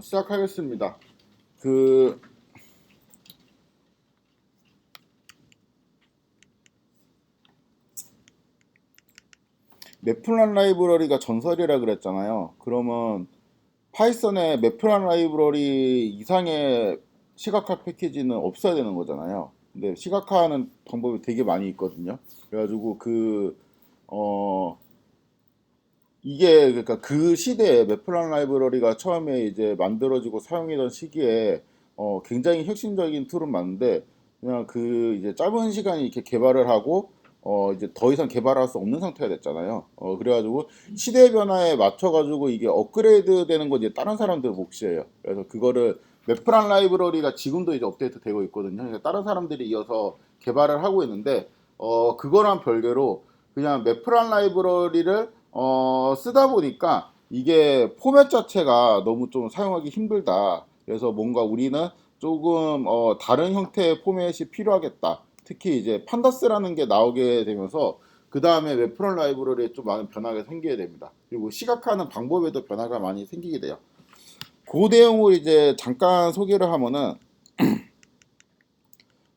시작하겠습니다. 그 맵플란 라이브러리가 전설이라 그랬잖아요. 그러면 파이썬의 맵플란 라이브러리 이상의 시각화 패키지는 없어야 되는 거잖아요. 근데 시각화하는 방법이 되게 많이 있거든요. 그래가지고 이게 그러니까 그 시대에 맵플란 라이브러리가 처음에 이제 만들어지고 사용이던 시기에 굉장히 혁신적인 툴은 맞는데 그냥 그 이제 짧은 시간에 이렇게 개발을 하고 이제 더 이상 개발할 수 없는 상태가 됐잖아요. 그래가지고 시대 변화에 맞춰가지고 이게 업그레이드 되는 건 이제 다른 사람들 몫이에요. 그래서 그거를 맵플란 라이브러리가 지금도 이제 업데이트 되고 있거든요. 그러니까 다른 사람들이 이어서 개발을 하고 있는데 그거랑 별개로 그냥 맵플란 라이브러리를 쓰다 보니까 이게 포맷 자체가 너무 좀 사용하기 힘들다. 그래서 뭔가 우리는 조금 다른 형태의 포맷이 필요하겠다. 특히 이제 판다스라는 게 나오게 되면서 그 다음에 웹프런 라이브러리에 좀 많은 변화가 생기게 됩니다. 그리고 시각화하는 방법에도 변화가 많이 생기게 돼요. 그 내용을 이제 잠깐 소개를 하면은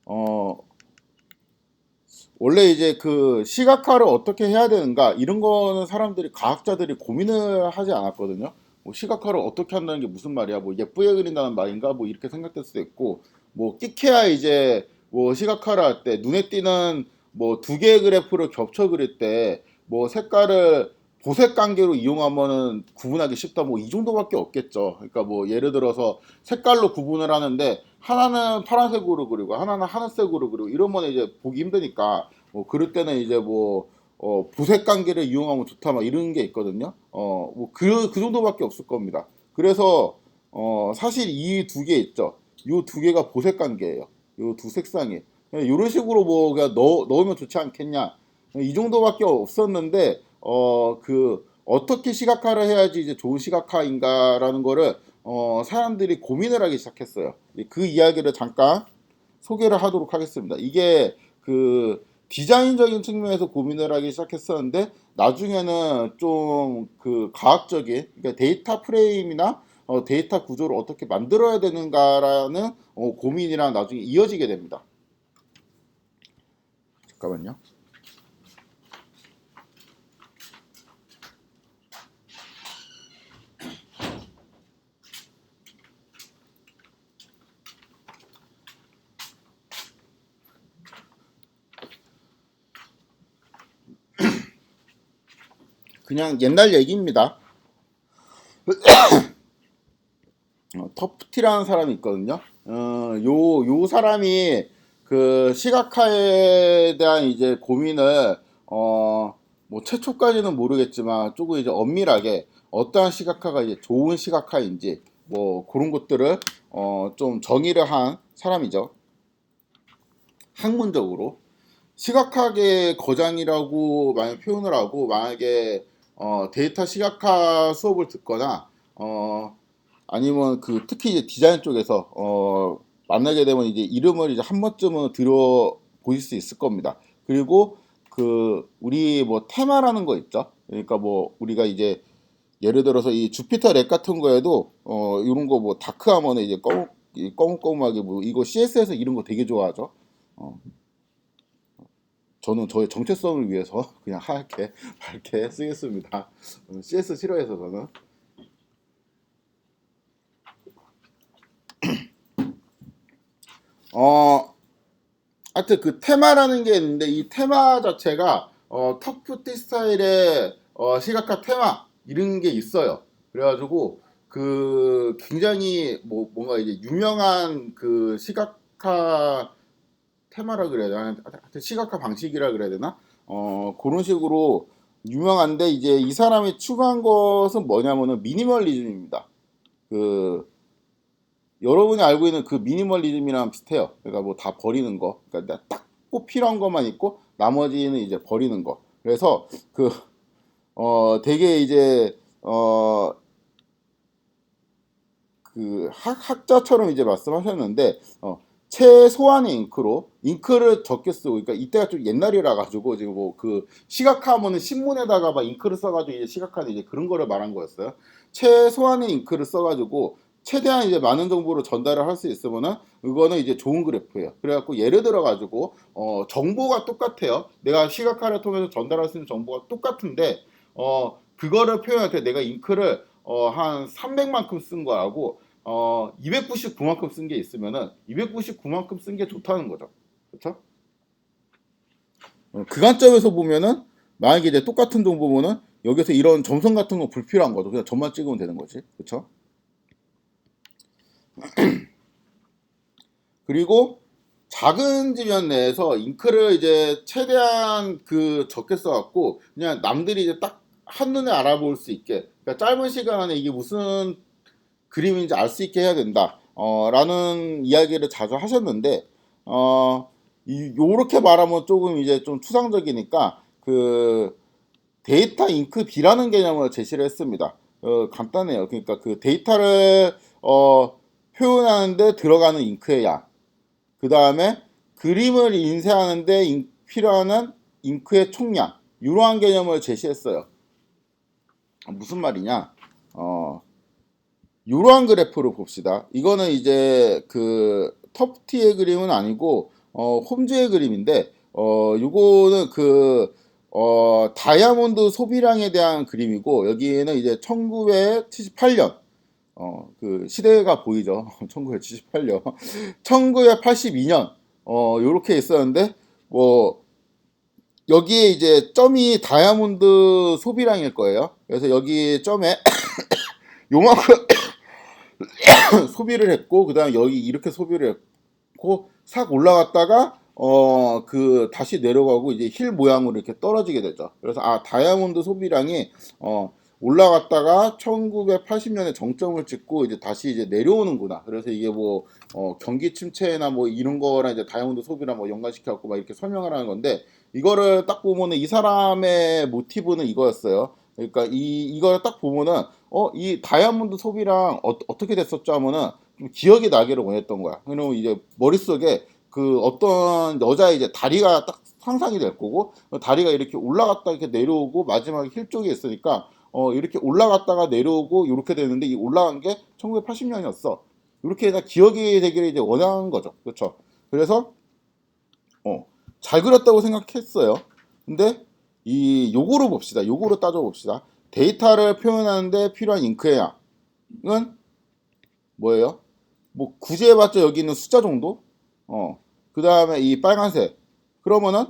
어 원래 이제 그 시각화를 어떻게 해야 되는가 이런 거는 사람들이 과학자들이 고민을 하지 않았거든요. 뭐 시각화를 어떻게 한다는 게 무슨 말이야? 뭐 예쁘게 그린다는 말인가? 뭐 이렇게 생각될 수도 있고 뭐 끼케야 이제 뭐 시각화를 할 때 눈에 띄는 뭐 두 개의 그래프를 겹쳐 그릴 때 뭐 색깔을 보색 관계로 이용하면은 구분하기 쉽다 뭐 이 정도밖에 없겠죠. 그러니까 뭐 예를 들어서 색깔로 구분을 하는데 하나는 파란색으로 그리고 하나는 하늘색으로 그리고 이러면 이제 보기 힘드니까 뭐 그럴 때는 이제 뭐 부색 관계를 이용하면 좋다 막 이런 게 있거든요. 뭐 그 정도밖에 없을 겁니다. 그래서 사실 이 두 개 있죠. 이 두 개가 보색 관계예요. 이 두 색상이 이런 식으로 뭐 그냥 넣으면 좋지 않겠냐. 이 정도밖에 없었는데 어떻게 시각화를 해야지 이제 좋은 시각화인가라는 거를 사람들이 고민을 하기 시작했어요. 그 이야기를 잠깐 소개를 하도록 하겠습니다. 이게 그 디자인적인 측면에서 고민을 하기 시작했었는데 나중에는 좀 그 과학적인 그러니까 데이터 프레임이나 데이터 구조를 어떻게 만들어야 되는가라는 고민이랑 나중에 이어지게 됩니다. 잠깐만요. 그냥 옛날 얘기입니다. 터프티라는 사람이 있거든요. 요 사람이 그 시각화에 대한 이제 고민을 뭐 최초까지는 모르겠지만 조금 이제 엄밀하게 어떠한 시각화가 이제 좋은 시각화인지 뭐 그런 것들을 좀 정의를 한 사람이죠. 학문적으로 시각화의 거장이라고 만약 표현을 하고 만약에 데이터 시각화 수업을 듣거나 아니면 그 특히 이제 디자인 쪽에서 만나게 되면 이제 이름을 이제 한 번쯤은 들어 보실 수 있을 겁니다. 그리고 그 우리 뭐 테마라는 거 있죠. 그러니까 뭐 우리가 이제 예를 들어서 이 주피터 랩 같은 거에도 이런 거 뭐 다크하면은 이제 검은검은하게 뭐 이거 CS에서 이런 거 되게 좋아하죠. 어, 저는 저의 정체성을 위해서 그냥 하얗게 밝게 쓰겠습니다. CS 싫어해서 저는. 어, 하여튼 그 테마라는 게 있는데 이 테마 자체가 터프티 스타일의 시각화 테마 이런 게 있어요. 그래가지고 그 굉장히 뭐 뭔가 이제 유명한 그 시각화 테마라 그래야 되나? 하여튼 시각화 방식이라 그래야 되나? 그런 식으로 유명한데 이제 이 사람이 추구한 것은 뭐냐면은 미니멀리즘입니다. 그 여러분이 알고 있는 그 미니멀리즘이랑 비슷해요. 그러니까 뭐 다 버리는 거. 그러니까 딱 꼭 필요한 것만 있고 나머지는 이제 버리는 거. 그래서 되게 이제 그 학자처럼 이제 말씀하셨는데 최소한의 잉크를 적게 쓰고 그러니까 이때가 좀 옛날이라 가지고 지금 뭐 그 시각화하면은 신문에다가 막 잉크를 써가지고 이제 시각화는 이제 그런 거를 말한 거였어요. 최소한의 잉크를 써가지고 최대한 이제 많은 정보를 전달을 할 수 있으면은 이거는 이제 좋은 그래프예요. 그래갖고 예를 들어 가지고 정보가 똑같아요. 내가 시각화를 통해서 전달할 수 있는 정보가 똑같은데 그거를 표현할 때 내가 잉크를 한 300만큼 쓴 거하고 299만큼 쓴 게 있으면은 299만큼 쓴 게 좋다는 거죠. 그렇죠? 그 관점에서 보면은 만약에 이제 똑같은 정보면은 여기서 이런 점선 같은 거 불필요한 거죠. 그냥 점만 찍으면 되는 거지. 그렇죠? 그리고 작은 지면 내에서 잉크를 이제 최대한 적게 써갖고 그냥 남들이 이제 딱 한눈에 알아볼 수 있게, 그러니까 짧은 시간 안에 이게 무슨 그림인지 알 수 있게 해야 된다 라는 이야기를 자주 하셨는데 요렇게 말하면 조금 이제 좀 추상적이니까 데이터 잉크 B라는 개념을 제시를 했습니다. 간단해요. 그러니까 그 데이터를 표현하는데 들어가는 잉크의 양, 그 다음에 그림을 인쇄하는데 필요한 잉크의 총량, 이러한 개념을 제시했어요. 무슨 말이냐? 이러한 그래프를 봅시다. 이거는 이제 터프티의 그림은 아니고 홈즈의 그림인데 요거는 다이아몬드 소비량에 대한 그림이고, 여기에는 이제 1978년 시대가 보이죠. 1978년 1982년 요렇게 있었는데, 뭐 여기에 이제 점이 다이아몬드 소비량일 거예요. 그래서 여기 점에 요만큼 소비를 했고, 그 다음에 여기 이렇게 소비를 했고 싹 올라갔다가 다시 내려가고 이제 힐 모양으로 이렇게 떨어지게 되죠. 그래서 다이아몬드 소비량이 올라갔다가 1980년에 정점을 찍고 이제 다시 이제 내려오는구나. 그래서 이게 뭐 경기 침체나 뭐 이런 거랑 이제 다이아몬드 소비랑 뭐 연관시켜 갖고 막 이렇게 설명을 하는 건데, 이거를 딱 보면은 이 사람의 모티브는 이거였어요. 그러니까 이걸 딱 보면은 이 다이아몬드 소비랑 어떻게 됐었죠 하면은 좀 기억이 나기를 원했던 거야. 그러면 이제 머릿속에 어떤 여자의 이제 다리가 딱 상상이 될 거고, 다리가 이렇게 올라갔다 이렇게 내려오고 마지막에 힐 쪽에 있으니까 이렇게 올라갔다가 내려오고 이렇게 되는데, 이 올라간 게 1980년이었어. 이렇게 다 기억이 되기를 이제 원하는 거죠. 그렇죠? 그래서 잘 그렸다고 생각했어요. 근데 요거로 봅시다. 요거로 따져 봅시다. 데이터를 표현하는데 필요한 잉크의 양은 뭐예요? 뭐 굳이 해봤자 여기 있는 숫자 정도? 그 다음에 이 빨간색. 그러면은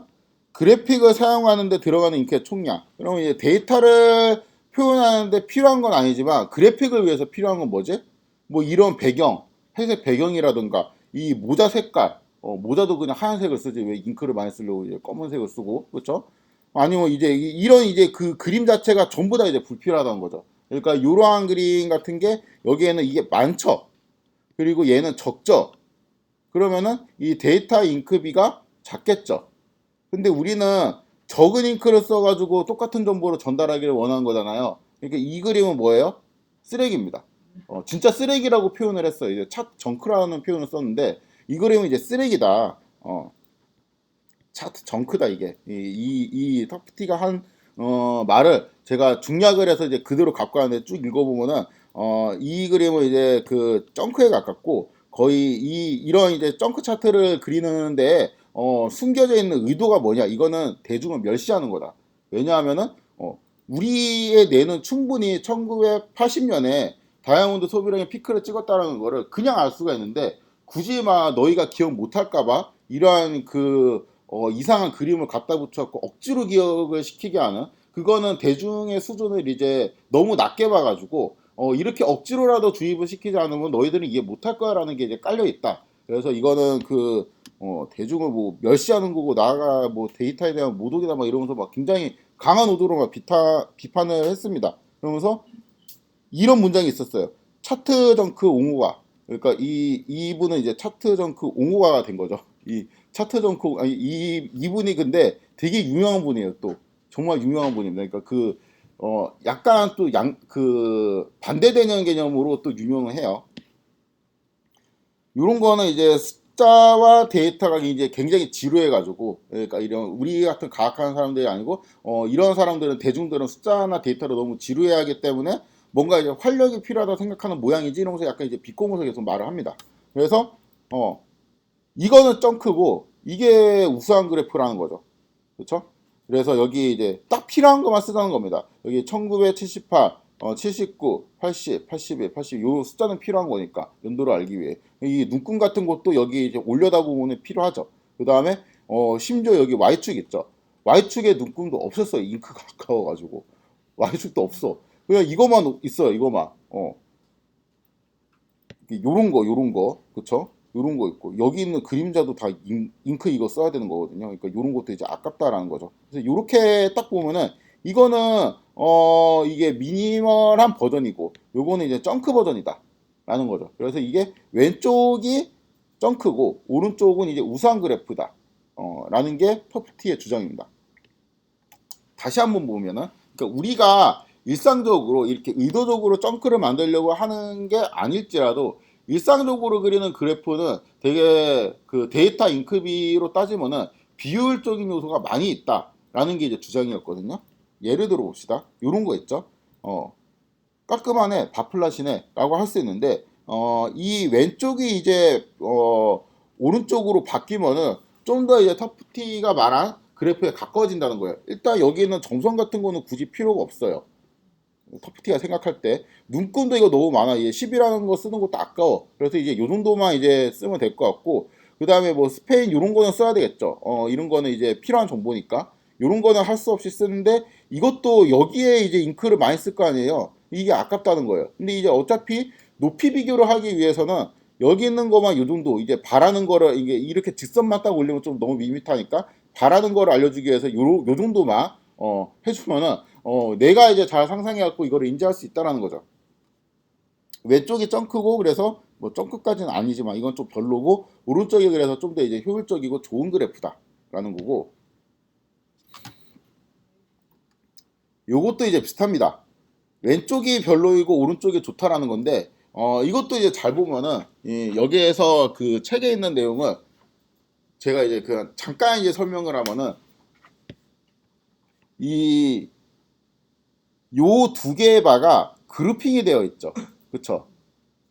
그래픽을 사용하는데 들어가는 잉크의 총량. 그러면 이제 데이터를 표현하는데 필요한 건 아니지만 그래픽을 위해서 필요한 건 뭐지? 뭐 이런 배경, 회색 배경이라든가 이 모자 색깔. 모자도 그냥 하얀색을 쓰지 왜 잉크를 많이 쓰려고 이제 검은색을 쓰고, 그렇죠? 아니면 이제 이런 이제 그림 자체가 전부 다 이제 불필요하다는 거죠. 그러니까 이러한 그림 같은 게 여기에는 이게 많죠. 그리고 얘는 적죠. 그러면은 이 데이터 잉크비가 작겠죠. 근데 우리는 적은 잉크를 써가지고 똑같은 정보를 전달하기를 원하는 거잖아요. 그러니까 이 그림은 뭐예요? 쓰레기입니다. 진짜 쓰레기라고 표현을 했어요. 이제 차 정크라는 표현을 썼는데 이 그림은 이제 쓰레기다. 차트 정크다 이게. 이 터프티가 한 말을 제가 중약을 해서 이제 그대로 갖고 왔는데 쭉 읽어보면은 이 그림은 이제 정크에 가깝고, 거의 이런 이제 정크 차트를 그리는데 숨겨져 있는 의도가 뭐냐? 이거는 대중을 멸시하는 거다. 왜냐하면은 우리의 뇌는 충분히 1980년에 다이아몬드 소비량의 피크를 찍었다는 거를 그냥 알 수가 있는데, 굳이 막 너희가 기억 못할까봐 이러한 이상한 그림을 갖다 붙여갖고 억지로 기억을 시키게 하는, 그거는 대중의 수준을 이제 너무 낮게 봐가지고 이렇게 억지로라도 주입을 시키지 않으면 너희들은 이해 못할 거야라는 게 이제 깔려 있다. 그래서 이거는 대중을 뭐 멸시하는 거고, 나아가 뭐 데이터에 대한 모독이다 막 이러면서 막 굉장히 강한 의도로 막 비판을 했습니다. 그러면서 이런 문장이 있었어요. 차트 정크 옹호가. 그러니까 이분은 이제 차트 정크 옹호가가 된 거죠. 이 차트 정크, 아니 이분이 근데 되게 유명한 분이에요. 또 정말 유명한 분입니다. 그러니까 약간 또 반대되는 개념으로 또 유명을 해요. 이런 거는 이제 숫자와 데이터가 이제 굉장히 지루해가지고, 그러니까 이런 우리 같은 과학하는 사람들이 아니고 이런 사람들은, 대중들은 숫자나 데이터를 너무 지루해하기 때문에 뭔가 이제 활력이 필요하다 생각하는 모양이지 이러면서 약간 이제 비꼬면서 계속 말을 합니다. 그래서 이거는 점크고 이게 우수한 그래프라는 거죠. 그렇죠? 그래서 여기 이제 딱 필요한 것만 쓰자는 겁니다. 여기 1978, 79, 80, 81, 80, 요 숫자는 필요한 거니까 연도를 알기 위해 이 눈금 같은 것도 여기 이제 올려다 보면 필요하죠. 그 다음에 심지어 여기 Y축 있죠. Y축에 눈금도 없었어요. 잉크가 아까워가지고 Y축도 없어. 그냥 이거만 있어요. 이거만. 요런 거, 그쵸? 요런 거 있고, 여기 있는 그림자도 다 잉크 이거 써야 되는 거거든요. 그러니까 요런 것도 이제 아깝다라는 거죠. 그래서 요렇게 딱 보면은, 이거는, 이게 미니멀한 버전이고, 요거는 이제 쩡크 버전이다. 라는 거죠. 그래서 이게 왼쪽이 쩡크고, 오른쪽은 이제 우수한 그래프다. 라는 게 터프티의 주장입니다. 다시 한번 보면은, 그러니까 우리가 일상적으로 이렇게 의도적으로 점크를 만들려고 하는 게 아닐지라도 일상적으로 그리는 그래프는 되게 그 데이터 인크비로 따지면은 비효율적인 요소가 많이 있다라는 게 이제 주장이었거든요. 예를 들어 봅시다. 요런 거 있죠. 깔끔하네, 바플라시네 라고 할 수 있는데 이 왼쪽이 이제 오른쪽으로 바뀌면은 좀 더 이제 터프티가 말한 그래프에 가까워진다는 거예요. 일단 여기는 점선 같은 거는 굳이 필요가 없어요. 터프티가 생각할 때 눈금도 이거 너무 많아. 이게 10이라는 거 쓰는 것도 아까워. 그래서 이제 요 정도만 이제 쓰면 될 것 같고 그 다음에 뭐 스페인 요런 거는 써야 되겠죠. 이런 거는 이제 필요한 정보니까 요런 거는 할 수 없이 쓰는데 이것도 여기에 이제 잉크를 많이 쓸 거 아니에요. 이게 아깝다는 거예요. 근데 이제 어차피 높이 비교를 하기 위해서는 여기 있는 것만 요 정도 이제 바라는 거를 이게 이렇게 직선만 딱 올리면 좀 너무 밋밋하니까 바라는 거를 알려주기 위해서 요 정도만 해주면은 내가 이제 잘 상상해갖고 이거를 인지할 수 있다라는 거죠. 왼쪽이 점크고 그래서 뭐 점크까지는 아니지만 이건 좀 별로고 오른쪽이 그래서 좀 더 이제 효율적이고 좋은 그래프다라는 거고 요것도 이제 비슷합니다. 왼쪽이 별로이고 오른쪽이 좋다라는 건데 이것도 이제 잘 보면은 여기에서 그 책에 있는 내용을 제가 이제 그 잠깐 이제 설명을 하면은 이 요 두 개의 바가 그룹핑이 되어 있죠. 그쵸?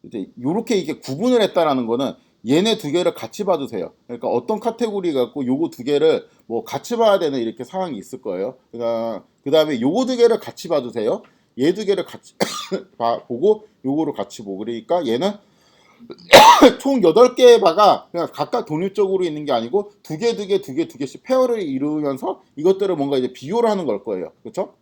이제 요렇게 이게 구분을 했다라는 거는 얘네 두 개를 같이 봐주세요. 그러니까 어떤 카테고리 갖고 요거 두 개를 뭐 같이 봐야 되는 이렇게 상황이 있을 거예요. 그 다음에 요거 두 개를 같이 봐주세요. 얘 두 개를 같이 보고 요거를 같이 보고 그러니까 얘는 총 8개의 바가 그냥 각각 독립적으로 있는 게 아니고 두 개, 두 개, 두 개, 두 개씩 페어를 이루면서 이것들을 뭔가 이제 비교를 하는 걸 거예요. 그렇죠?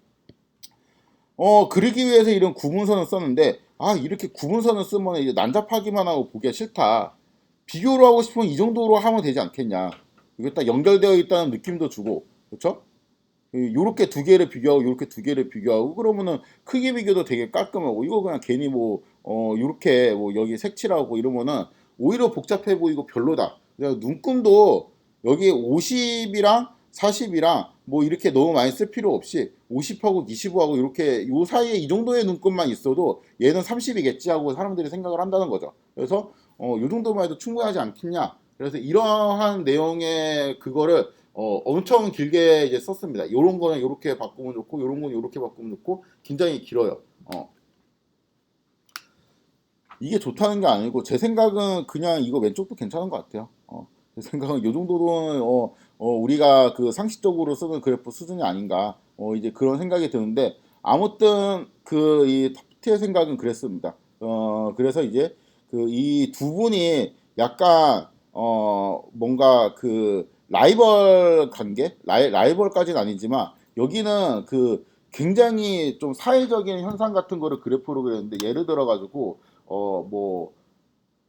그리기 위해서 이런 구분선을 썼는데, 이렇게 구분선을 쓰면 이제 난잡하기만 하고 보기가 싫다. 비교를 하고 싶으면 이 정도로 하면 되지 않겠냐. 이게 딱 연결되어 있다는 느낌도 주고, 그렇죠? 요렇게 두 개를 비교하고, 요렇게 두 개를 비교하고, 그러면은 크기 비교도 되게 깔끔하고, 이거 그냥 괜히 뭐, 요렇게 뭐 여기 색칠하고 이러면은 오히려 복잡해 보이고 별로다. 그래서 눈금도 여기 50이랑 40이랑 뭐 이렇게 너무 많이 쓸 필요 없이 50하고 25하고 이렇게 요 사이에 이 정도의 눈금만 있어도 얘는 30이겠지 하고 사람들이 생각을 한다는 거죠. 그래서 요 정도만 해도 충분하지 않겠냐. 그래서 이러한 내용의 그거를 엄청 길게 이제 썼습니다. 요런 거는 요렇게 바꾸면 좋고 요런 거는 요렇게 바꾸면 좋고 굉장히 길어요. 이게 좋다는 게 아니고 제 생각은 그냥 이거 왼쪽도 괜찮은 것 같아요. 제 생각은 요 정도는 우리가 그 상식적으로 쓰는 그래프 수준이 아닌가 이제 그런 생각이 드는데 아무튼 그 이 터프트의 생각은 그랬습니다. 그래서 이제 그 이 두 분이 약간 뭔가 그 라이벌 관계 라이벌까지는 아니지만 여기는 그 굉장히 좀 사회적인 현상 같은 거를 그래프로 그렸는데 예를 들어 가지고 뭐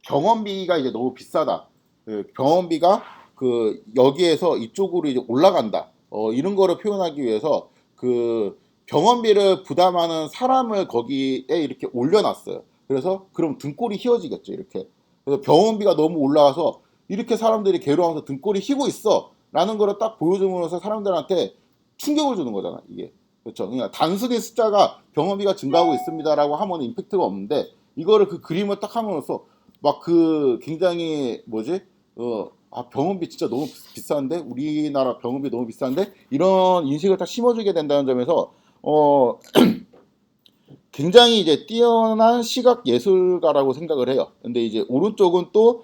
병원비가 이제 너무 비싸다. 그 병원비가 그 여기에서 이쪽으로 이제 올라간다. 이런 거를 표현하기 위해서 그 병원비를 부담하는 사람을 거기에 이렇게 올려놨어요. 그래서 그럼 등골이 휘어지겠죠, 이렇게. 그래서 병원비가 너무 올라가서 이렇게 사람들이 괴로워하면서 등골이 휘고 있어. 라는 거를 딱 보여줌으로써 사람들한테 충격을 주는 거잖아, 이게. 그렇죠. 그러니까 단순히 숫자가 병원비가 증가하고 있습니다라고 하면 임팩트가 없는데 이거를 그 그림을 딱 함으로써 막 그 굉장히 뭐지? 병원비 진짜 너무 비싼데 우리나라 병원비 너무 비싼데 이런 인식을 딱 심어주게 된다는 점에서 굉장히 이제 뛰어난 시각 예술가라고 생각을 해요. 근데 이제 오른쪽은 또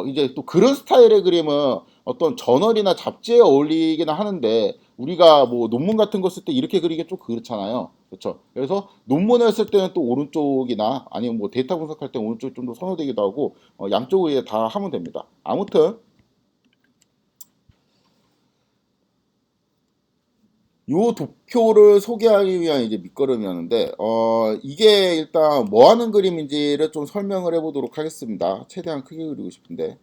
이제 또 그런 스타일의 그림은 어떤 저널이나 잡지에 어울리기는 하는데 우리가 뭐 논문 같은 거 쓸 때 이렇게 그리기 좀 그렇잖아요. 그렇죠. 그래서 논문을 쓸 때는 또 오른쪽이나 아니면 뭐 데이터 분석할 때 오른쪽이 좀 더 선호되기도 하고 양쪽을 다 하면 됩니다. 아무튼 요 도표를 소개하기 위한 이제 밑거름이었는데, 이게 일단 뭐 하는 그림인지를 좀 설명을 해보도록 하겠습니다. 최대한 크게 그리고 싶은데.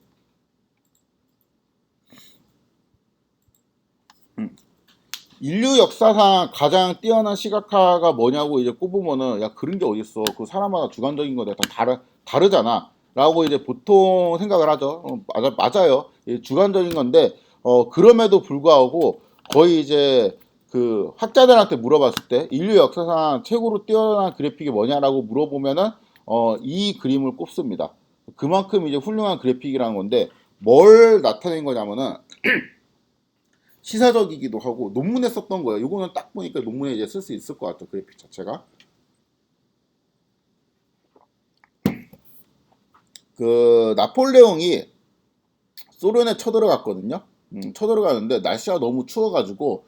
인류 역사상 가장 뛰어난 시각화가 뭐냐고 이제 꼽으면은, 야, 그런 게 어딨어. 그 사람마다 주관적인 거다 다르잖아. 라고 이제 보통 생각을 하죠. 맞아요. 예, 주관적인 건데, 그럼에도 불구하고 거의 이제 그 학자들한테 물어봤을 때 인류 역사상 최고로 뛰어난 그래픽이 뭐냐라고 물어보면은, 이 그림을 꼽습니다. 그만큼 이제 훌륭한 그래픽이라는 건데, 뭘 나타낸 거냐면은, 시사적이기도 하고 논문에 썼던 거예요. 이거는 딱 보니까 논문에 이제 쓸 수 있을 것 같아. 그래픽 자체가. 그 나폴레옹이 소련에 쳐들어갔거든요. 쳐들어가는데 날씨가 너무 추워가지고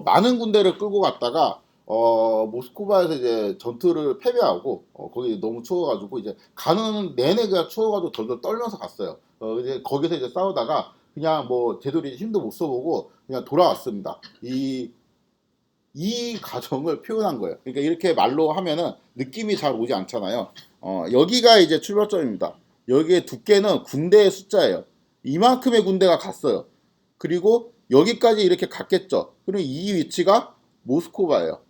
많은 군대를 끌고 갔다가 모스크바에서 이제 전투를 패배하고 거기 너무 추워가지고 이제 가는 내내 그냥 추워가지고 덜덜 떨면서 갔어요. 이제 거기서 이제 싸우다가 그냥 뭐 제대로 힘도 못 써보고 그냥 돌아왔습니다. 이 과정을 표현한 거예요. 그러니까 이렇게 말로 하면은 느낌이 잘 오지 않잖아요. 여기가 이제 출발점입니다. 여기에 두께는 군대의 숫자예요. 이만큼의 군대가 갔어요. 그리고 여기까지 이렇게 갔겠죠. 그럼 이 위치가 모스크바예요.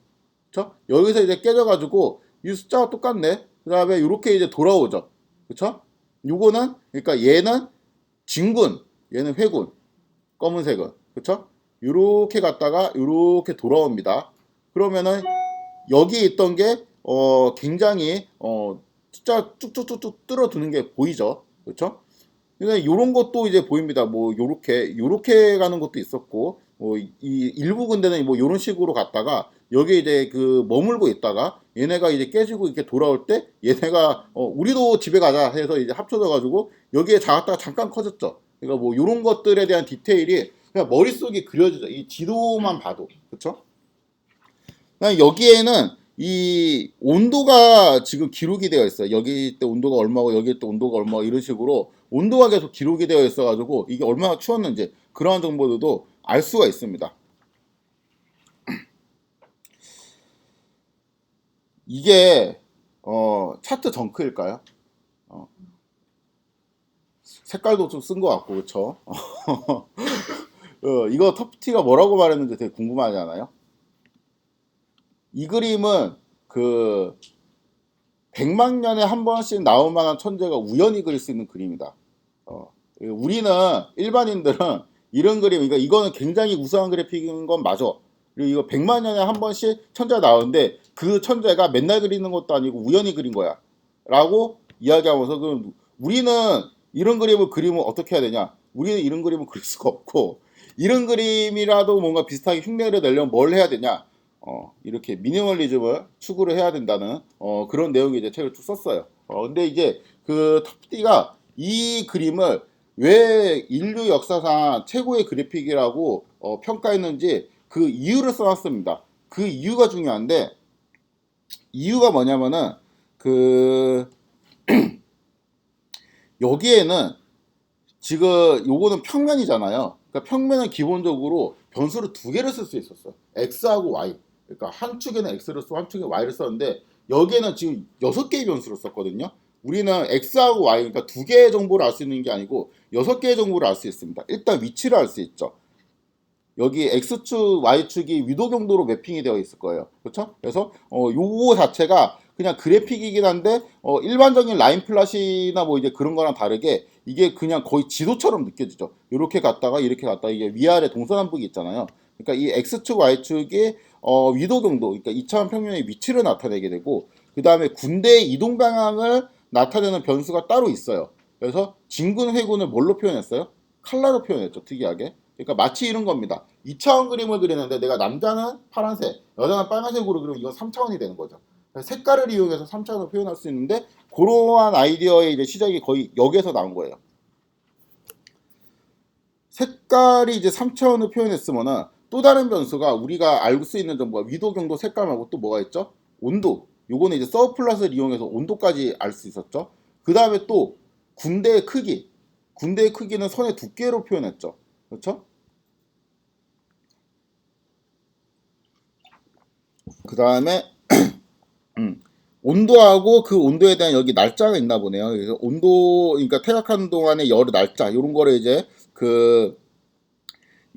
그쵸? 여기서 이제 깨져가지고 이 숫자가 똑같네. 그 다음에 이렇게 이제 돌아오죠. 그쵸? 요거는 그러니까 얘는 진군, 얘는 회군, 검은색은 그쵸? 요렇게 갔다가 요렇게 돌아옵니다. 그러면은 여기 있던 게 굉장히 숫자 쭉쭉쭉쭉 뚫어두는 게 보이죠. 그렇죠? 근데 요런 것도 이제 보입니다. 뭐 요렇게 가는 것도 있었고 이 일부 군대는 뭐 요런 식으로 갔다가 여기 이제 그 머물고 있다가 얘네가 이제 깨지고 이렇게 돌아올 때 얘네가 우리도 집에 가자 해서 이제 합쳐져 가지고 여기에 작았다가 잠깐 커졌죠. 그러니까 뭐 요런 것들에 대한 디테일이 그냥 머릿속에 그려지죠. 이 지도만 봐도. 그렇죠? 여기에는 이 온도가 지금 기록이 되어 있어요. 여기 때 온도가 얼마고 여기 때 온도가 얼마고 이런 식으로 온도가 계속 기록이 되어 있어 가지고 이게 얼마나 추웠는지 그러한 정보들도 알 수가 있습니다. 이게 차트 정크일까요? 어, 색깔도 좀 쓴 것 같고 그렇죠? 이거 터프티가 뭐라고 말했는지 되게 궁금하지 않아요? 이 그림은 그 100만 년에 한 번씩 나올 만한 천재가 우연히 그릴 수 있는 그림이다. 우리는 일반인들은 이런 그림, 그러니까 이거는 굉장히 우수한 그래픽인 건 맞아. 그리고 이거 100만 년에 한 번씩 천재가 나오는데 그 천재가 맨날 그리는 것도 아니고 우연히 그린 거야. 라고 이야기하면서 그럼 우리는 이런 그림을 그리면 어떻게 해야 되냐? 우리는 이런 그림을 그릴 수가 없고 이런 그림이라도 뭔가 비슷하게 흉내를 내려면 뭘 해야 되냐? 이렇게 미니멀리즘을 추구를 해야 된다는 그런 내용이 이제 책을 쭉 썼어요. 근데 이제 그 터프디가 이 그림을 왜 인류 역사상 최고의 그래픽이라고 평가했는지 그 이유를 써놨습니다. 그 이유가 중요한데 이유가 뭐냐면은 그 여기에는 지금 요거는 평면이잖아요. 그러니까 평면은 기본적으로 변수를 두 개를 쓸 수 있었어. x하고 y. 그러니까 한 축에는 x를 쓰고 한 축에 y를 썼는데 여기에는 지금 6개의 변수를 썼거든요. 우리는 x하고 y 그러니까 두 개의 정보를 알 수 있는 게 아니고 6개의 정보를 알 수 있습니다. 일단 위치를 알 수 있죠. 여기 x축, y축이 위도경도로 매핑이 되어 있을 거예요. 그렇죠? 그래서 요거 자체가 그냥 그래픽이긴 한데 일반적인 라인 플랫이나 뭐 이제 그런 거랑 다르게 이게 그냥 거의 지도처럼 느껴지죠. 이렇게 갔다가 이렇게 갔다가 이게 위아래 동서남북이 있잖아요. 그러니까 이 x축, y축이 위도경도, 그러니까 2차원 평면의 위치를 나타내게 되고 그 다음에 군대의 이동 방향을 나타내는 변수가 따로 있어요. 그래서 진군, 회군을 뭘로 표현했어요? 칼라로 표현했죠. 특이하게. 그러니까 마치 이런 겁니다. 2차원 그림을 그리는데 내가 남자는 파란색, 여자는 빨간색으로 그리면 이건 3차원이 되는 거죠. 색깔을 이용해서 3차원을 표현할 수 있는데 그러한 아이디어의 이제 시작이 거의 여기에서 나온 거예요. 색깔이 이제 3차원을 표현했으면은 또 다른 변수가 우리가 알고 수 있는 정보가 위도, 경도, 색깔 말고 또 뭐가 있죠? 온도. 요거는 이제 서브플랫을 이용해서 온도까지 알 수 있었죠. 그 다음에 또 군대의 크기. 군대의 크기는 선의 두께로 표현했죠. 그렇죠? 그 다음에 온도하고 그 온도에 대한 여기 날짜가 있나 보네요. 그래서 온도, 그러니까 태각하는 동안의 열 날짜, 이런 거를 이제 그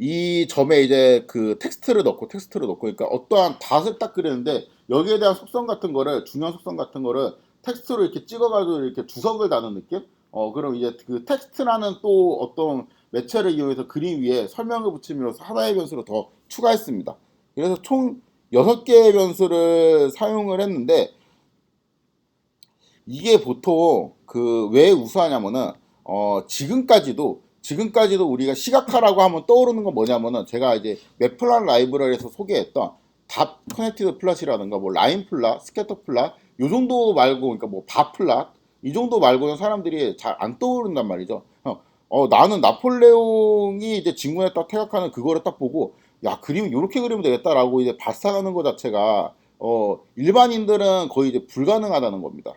이 점에 이제 그 텍스트를 넣고, 그러니까 어떠한 닷을 딱 그리는데 여기에 대한 속성 같은 거를, 중요한 속성 같은 거를 텍스트로 이렇게 찍어가지고 이렇게 주석을 다는 느낌? 그럼 이제 그 텍스트라는 또 어떤 매체를 이용해서 그림 위에 설명을 붙임으로써 하나의 변수를 더 추가했습니다. 그래서 총 6개의 변수를 사용을 했는데, 이게 보통 그 왜 우수하냐면은 지금까지도 우리가 시각화라고 하면 떠오르는 건 뭐냐면은, 제가 이제 맵플랫 라이브러리에서 소개했던 닷 커넥티드 플랫이라든가 뭐 라인 플랫, 스캐터 플랫 요 정도 말고, 그러니까 뭐 바 플랫 이 정도 말고는 사람들이 잘 안 떠오른단 말이죠. 나는 나폴레옹이 이제 진군했다 태각하는 그거를 딱 보고, 야, 그림 요렇게 그리면 되겠다라고 이제 발상하는 것 자체가 일반인들은 거의 이제 불가능하다는 겁니다.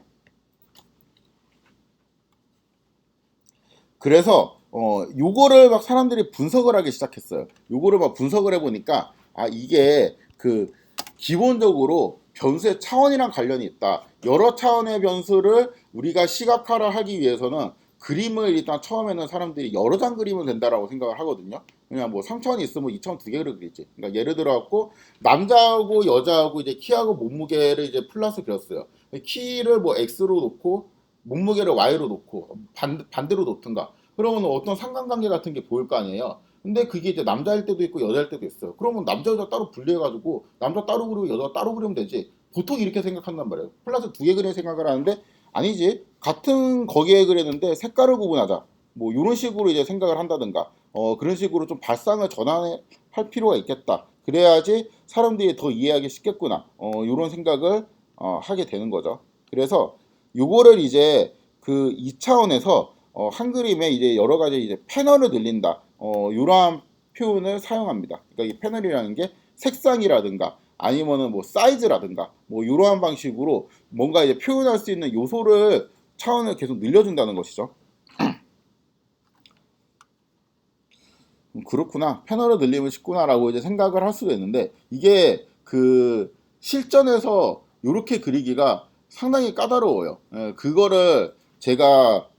그래서 요거를 막 사람들이 분석을 하기 시작했어요. 요거를 막 분석을 해보니까, 아, 이게 그 기본적으로 변수의 차원이랑 관련이 있다. 여러 차원의 변수를 우리가 시각화를 하기 위해서는 그림을 일단 처음에는 사람들이 여러 장 그리면 된다라고 생각을 하거든요. 그냥 뭐 3차원이 있으면 2차원 두 개를 그리지. 그러니까 예를 들어 갖고 남자하고 여자하고 이제 키하고 몸무게를 이제 플러스 그렸어요. 키를 뭐 X로 놓고 몸무게를 Y로 놓고 반대로 놓든가, 그러면 어떤 상관관계 같은 게 보일 거 아니에요. 근데 그게 이제 남자일 때도 있고 여자일 때도 있어요. 그러면 남자 여자 따로 분리해가지고 남자 따로 그리고 여자 따로 그리면 되지. 보통 이렇게 생각한단 말이에요. 플러스 두 개 그릴 생각을 하는데, 아니지, 같은 거기에 그리는데 색깔을 구분하자, 뭐 이런 식으로 이제 생각을 한다든가, 그런 식으로 좀 발상을 전환할 필요가 있겠다. 그래야지 사람들이 더 이해하기 쉽겠구나. 이런 생각을 하게 되는 거죠. 그래서 요거를 이제 그 2차원에서 한 그림에 이제 여러 가지 이제 패널을 늘린다. 이러한 표현을 사용합니다. 그러니까 이 패널이라는 게 색상이라든가 아니면은 뭐 사이즈라든가 뭐 이러한 방식으로 뭔가 이제 표현할 수 있는 요소를 차원을 계속 늘려준다는 것이죠. 그렇구나. 패널을 늘리면 쉽구나라고 이제 생각을 할 수도 있는데, 이게 그 실전에서 이렇게 그리기가 상당히 까다로워요. 그거를 제가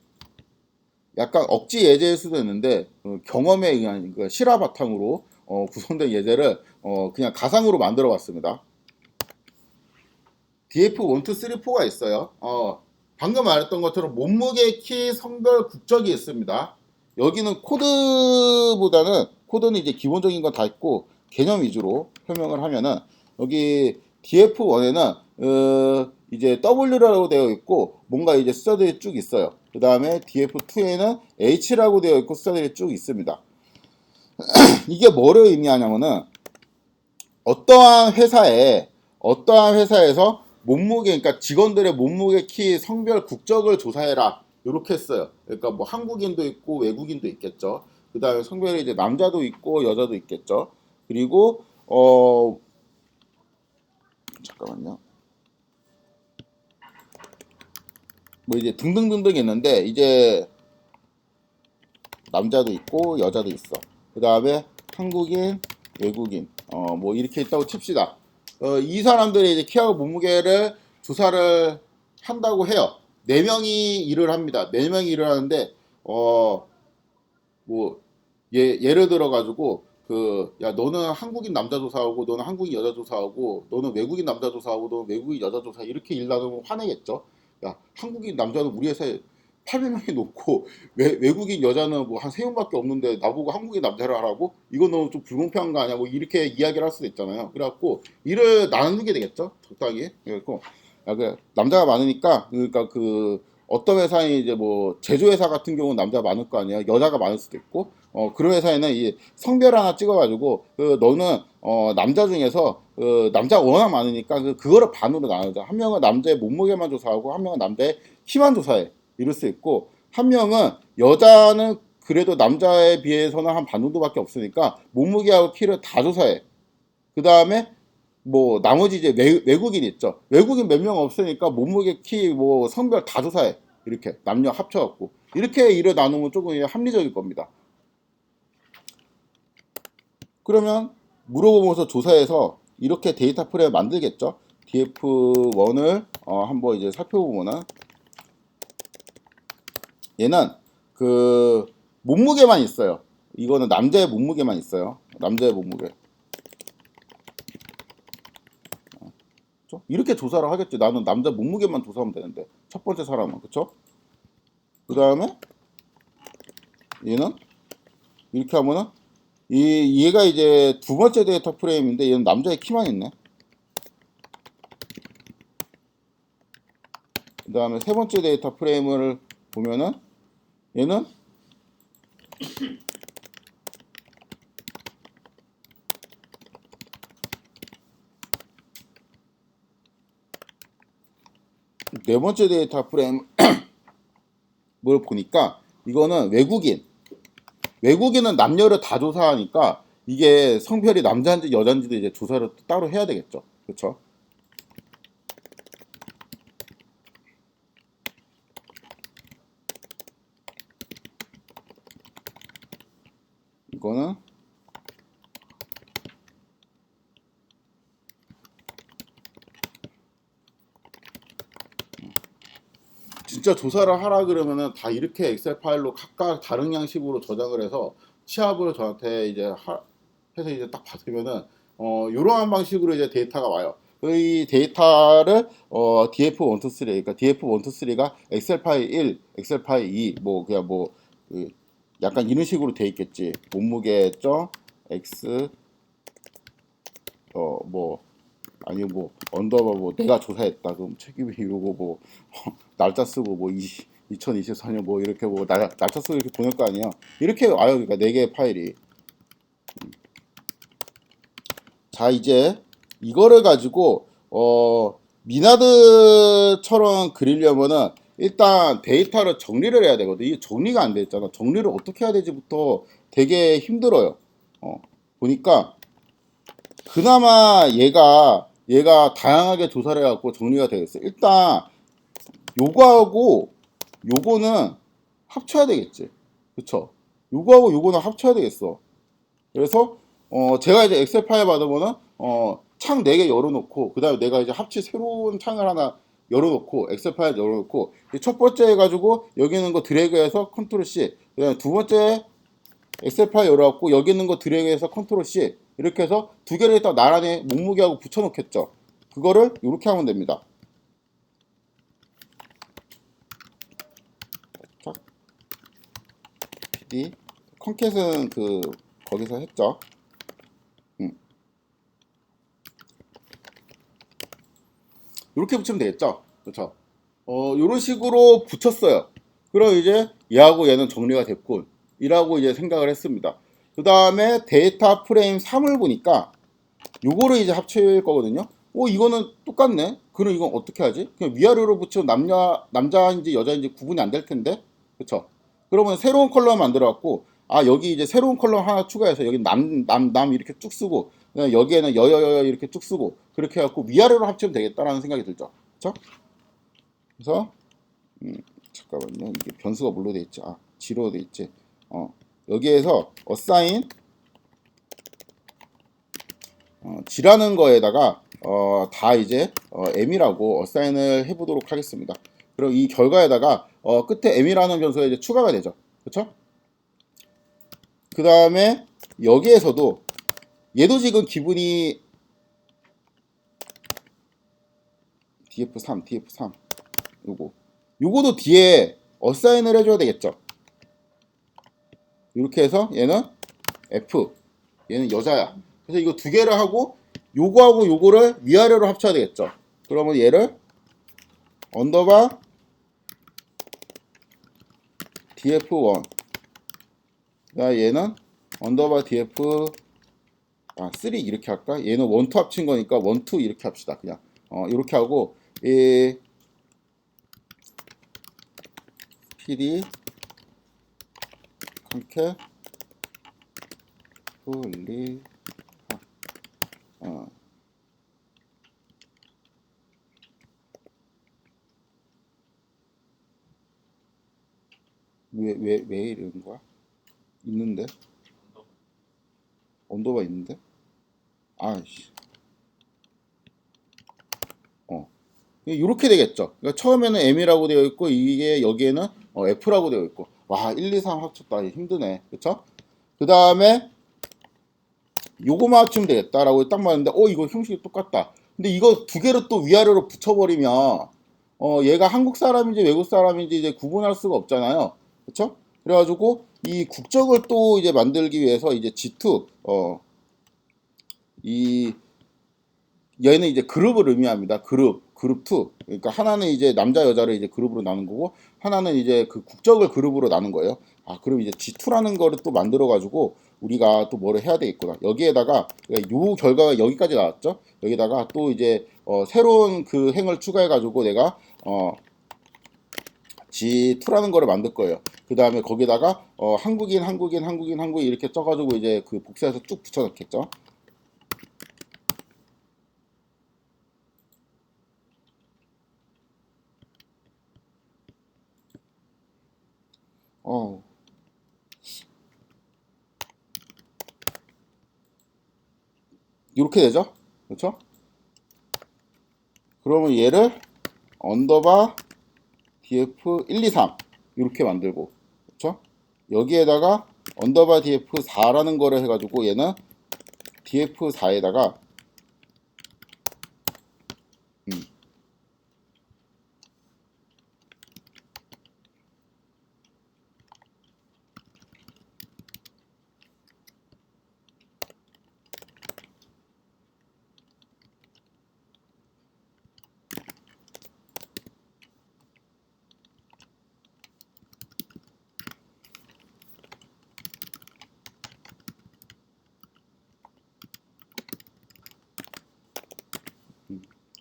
약간 억지 예제일 수도 있는데, 경험에 의한 그 실화 바탕으로 구성된 예제를 그냥 가상으로 만들어 봤습니다. DF1, 2, 3, 4가 있어요. 방금 말했던 것처럼 몸무게, 키, 성별, 국적이 있습니다. 여기는 코드는 이제 기본적인 건 다 있고 개념 위주로 설명을 하면은, 여기 DF1에는 이제 W라고 되어 있고 뭔가 이제 숫자들이 쭉 있어요. 그 다음에 DF2에는 H라고 되어 있고 숫자들이 쭉 있습니다. 이게 뭐를 의미하냐면은, 어떠한 회사에서 몸무게, 그러니까 직원들의 몸무게, 키, 성별, 국적을 조사해라, 이렇게 했어요. 그러니까 뭐 한국인도 있고 외국인도 있겠죠. 그 다음에 성별이 이제 남자도 있고 여자도 있겠죠. 그리고 잠깐만요. 뭐 이제 등등등등 있는데, 이제 남자도 있고 여자도 있어. 그 다음에 한국인, 외국인, 뭐 이렇게 있다고 칩시다. 이 사람들이 이제 키하고 몸무게를 조사를 한다고 해요. 4명이 일을 합니다. 4명이 일을 하는데, 뭐 예를 들어 가지고 야, 너는 한국인 남자 조사하고 너는 한국인 여자 조사하고 너는 외국인 남자 조사하고 너는 외국인 여자 조사, 이렇게 일 나누면 화내겠죠. 야, 한국인 남자는 우리 회사에 800명이 놓고 외국인 여자는 뭐 한 3명밖에 없는데 나보고 한국인 남자를 하라고? 이건 너무 좀 불공평한 거 아니야? 뭐 이렇게 이야기를 할 수도 있잖아요. 그래갖고 일을 나누게 되겠죠, 적당히. 그래갖고 야, 그 남자가 많으니까, 그러니까 그 어떤 회사에 이제 뭐 제조회사 같은 경우는 남자가 많을 거 아니야. 여자가 많을 수도 있고. 그런 회사에는 이 성별 하나 찍어가지고 너는 남자 중에서 남자가 워낙 많으니까 그거를 반으로 나누자. 한 명은 남자의 몸무게만 조사하고 한 명은 남자의 키만 조사해. 이럴 수 있고 한 명은 여자는 그래도 남자에 비해서는 한 반 정도밖에 없으니까 몸무게하고 키를 다 조사해. 그 다음에 뭐 나머지 이제 외국인 있죠. 외국인 몇 명 없으니까 몸무게, 키, 뭐 성별 다 조사해. 이렇게 남녀 합쳐갖고 이렇게 일을 나누면 조금 합리적일 겁니다. 그러면 물어보면서 조사해서 이렇게 데이터 프레임 만들겠죠. DF1을 한번 이제 살펴보면은 얘는 그 몸무게만 있어요. 이거는 남자의 몸무게만 있어요. 남자의 몸무게. 이렇게 조사를 하겠지. 나는 남자 몸무게만 조사하면 되는데 첫 번째 사람은 그쵸? 그 다음에 얘는 이렇게 하면은 얘가 이제 두 번째 데이터 프레임인데 얘는 남자의 키만 있네. 그 다음에 세 번째 데이터 프레임을 보면은 얘는 네 번째 데이터 프레임을 보니까 이거는 외국인은 남녀를 다 조사하니까 이게 성별이 남자인지 여자인지도 이제 조사를 따로 해야 되겠죠. 그렇죠? 이거는 진짜 조사를 하라 그러면은 다 이렇게 엑셀 파일로 각각 다른 양식으로 저장을 해서 취합을 저한테 이제 해서 이제 딱 받으면은 이러한 방식으로 이제 데이터가 와요. 이 데이터를 DF123 그러니까 DF123가 엑셀 파일 1, 엑셀 파일 2, 뭐 그냥 그 약간 이런 식으로 돼 있겠지. 몸무게 점 x 뭐 아니 뭐 언더바 뭐 내가 조사했다 그럼 책임이 이러고 뭐 날짜 쓰고 뭐 2024년 뭐 이렇게 뭐 날짜 쓰고 이렇게 보낼 거 아니야. 이렇게 와요. 그러니까 4개의 파일이. 자 이제 이거를 가지고 미나드처럼 그리려면은 일단 데이터를 정리를 해야 되거든. 이게 정리가 안 돼 있잖아. 정리를 어떻게 해야 되지부터 되게 힘들어요. 보니까 그나마 얘가 다양하게 조사를 해갖고 정리가 되어 있어. 일단 요거하고 요거는 합쳐야 되겠지. 그쵸? 요거하고 요거는 합쳐야 되겠어. 그래서 제가 이제 엑셀 파일 받으면은 창 4개 열어놓고 그 다음에 내가 이제 새로운 창을 하나 열어놓고 엑셀 파일 열어놓고 첫 번째 해가지고 여기 있는 거 드래그해서 컨트롤 C 그 다음에 두 번째 엑셀 파일 열어갖고 여기 있는 거 드래그해서 컨트롤 C 이렇게 해서 두 개를 일단 나란히 몸무게하고 붙여놓겠죠. 그거를 이렇게 하면 됩니다. PD 컨캣은 거기서 했죠. 이렇게 붙이면 되겠죠. 그렇죠. 이런 식으로 붙였어요. 그럼 이제 얘하고 얘는 정리가 됐군. 이라고 이제 생각을 했습니다. 그 다음에 데이터 프레임 3을 보니까 요거를 이제 합칠 거거든요. 이거는 똑같네. 그럼 이건 어떻게 하지? 그냥 위아래로 붙이면 남자인지 여자인지 구분이 안 될 텐데. 그쵸? 그러면 새로운 컬럼 만들어 갖고 여기 이제 새로운 컬럼 하나 추가해서 여기 남 이렇게 쭉 쓰고 여기에는 여여여 이렇게 쭉 쓰고 그렇게 해갖고 위아래로 합치면 되겠다라는 생각이 들죠. 그쵸? 그래서 잠깐만요. 이게 변수가 뭘로 돼 있지? G로 돼 있지. 여기에서 assign G라는 거에다가 다 이제 M이라고 assign을 해보도록 하겠습니다. 그럼 이 결과에다가 끝에 M이라는 변수가 이제 추가가 되죠. 그렇죠? 그 다음에 여기에서도 얘도 지금 기분이 df3 요거도 뒤에 어사인을 해줘야 되겠죠. 이렇게 해서 얘는 F 얘는 여자야. 그래서 이거 두 개를 하고 요거하고 요거를 위아래로 합쳐야 되겠죠. 그러면 얘를 언더바 df1. 얘는 언더바 df 3 이렇게 할까? 얘는 1, 2 합친 거니까 1, 2 이렇게 합시다. 그냥 이렇게 하고 PD 컨캡 분리 왜 이러는 거야? 있는데? 언더바 있는데? 아이씨. 이렇게 되겠죠. 그러니까 처음에는 M이라고 되어 있고, 이게 여기에는 F라고 되어 있고. 와, 1, 2, 3 합쳤다. 힘드네. 그쵸? 그 다음에 요거만 합치면 되겠다라고 딱 맞는데, 이거 형식이 똑같다. 근데 이거 두 개를 또 위아래로 붙여버리면, 얘가 한국 사람인지 외국 사람인지 이제 구분할 수가 없잖아요. 그쵸? 그래가지고, 이 국적을 또 이제 만들기 위해서 이제 G2, 이 얘는 이제 그룹을 의미합니다. 그룹 2. 그러니까 하나는 이제 남자 여자를 이제 그룹으로 나눈 거고 하나는 이제 그 국적을 그룹으로 나눈 거예요. 그럼 이제 G2라는 거를 또 만들어 가지고 우리가 또 뭐를 해야 되겠구나. 여기에다가 요 결과가 여기까지 나왔죠. 여기다가 또 이제 새로운 그 행을 추가해 가지고 내가 G2라는 거를 만들 거예요. 그 다음에 거기다가 한국인 이렇게 써가지고 이제 그 복사해서 쭉 붙여 넣겠죠. 이렇게 되죠. 그렇죠? 그러면 얘를 언더바 df 1, 2, 3 이렇게 만들고, 그렇죠? 여기에다가 언더바 df 4라는 거를 해가지고 얘는 df 4에다가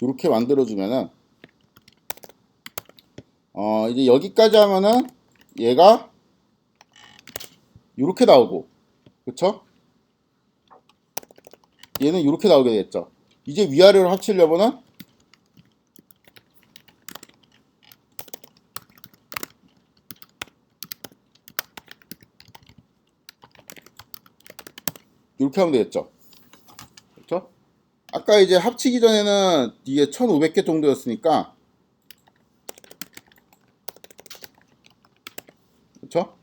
이렇게 만들어주면은 이제 여기까지 하면은 얘가 이렇게 나오고, 그쵸? 얘는 이렇게 나오게 됐죠. 이제 위아래로 합치려면은 이렇게 하면 되겠죠. 그렇죠? 아까 이제 합치기 전에는 이게 1500개 정도였으니까, 그렇죠?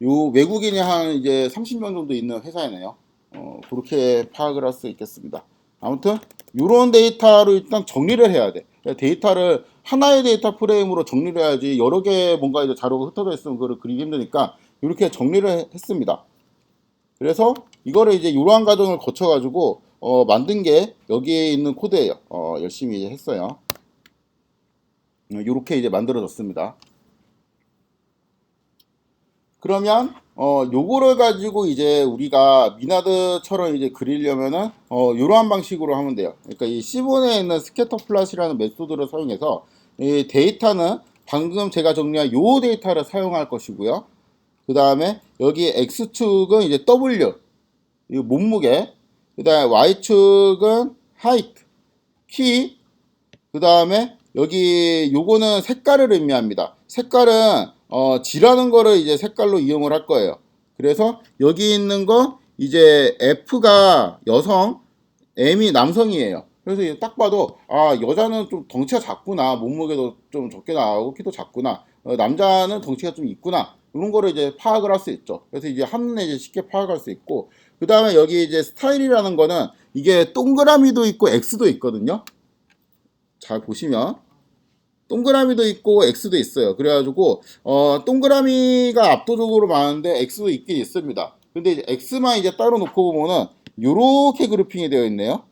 요 외국인이 한 이제 30명 정도 있는 회사이네요. 그렇게 파악을 할 수 있겠습니다. 아무튼 이런 데이터로 일단 정리를 해야 돼. 데이터를 하나의 데이터 프레임으로 정리를 해야지 여러 개 뭔가 이제 자료가 흩어져 있으면 그걸 그리기 힘드니까 이렇게 정리를 했습니다. 그래서 이거를 이제 이러한 과정을 거쳐 가지고 만든 게 여기에 있는 코드예요. 열심히 이제 했어요. 이렇게 이제 만들어졌습니다. 그러면 요거를 가지고 이제 우리가 미나드처럼 이제 그리려면은 이러한 방식으로 하면 돼요. 그러니까 이 C본에 있는 스캐터 플롯이라는 메소드를 사용해서 이 데이터는 방금 제가 정리한 요 데이터를 사용할 것이고요. 그 다음에 여기 X축은 이제 W, 이 몸무게, 그 다음에 Y축은 height, 키, 그 다음에 여기 요거는 색깔을 의미합니다. 색깔은 G라는 거를 이제 색깔로 이용을 할 거예요. 그래서 여기 있는 거 이제 F가 여성, M이 남성이에요. 그래서 딱 봐도 여자는 좀 덩치가 작구나, 몸무게도 좀 적게 나오고 키도 작구나, 남자는 덩치가 좀 있구나, 이런 거를 이제 파악을 할 수 있죠. 그래서 이제 한눈에 이제 쉽게 파악할 수 있고, 그 다음에 여기 이제 스타일이라는 거는 이게 동그라미도 있고 X도 있거든요. 잘 보시면 동그라미도 있고 X도 있어요. 그래가지고 동그라미가 압도적으로 많은데 X도 있긴 있습니다. 근데 이제 X만 이제 따로 놓고 보면은 요렇게 그룹핑이 되어 있네요.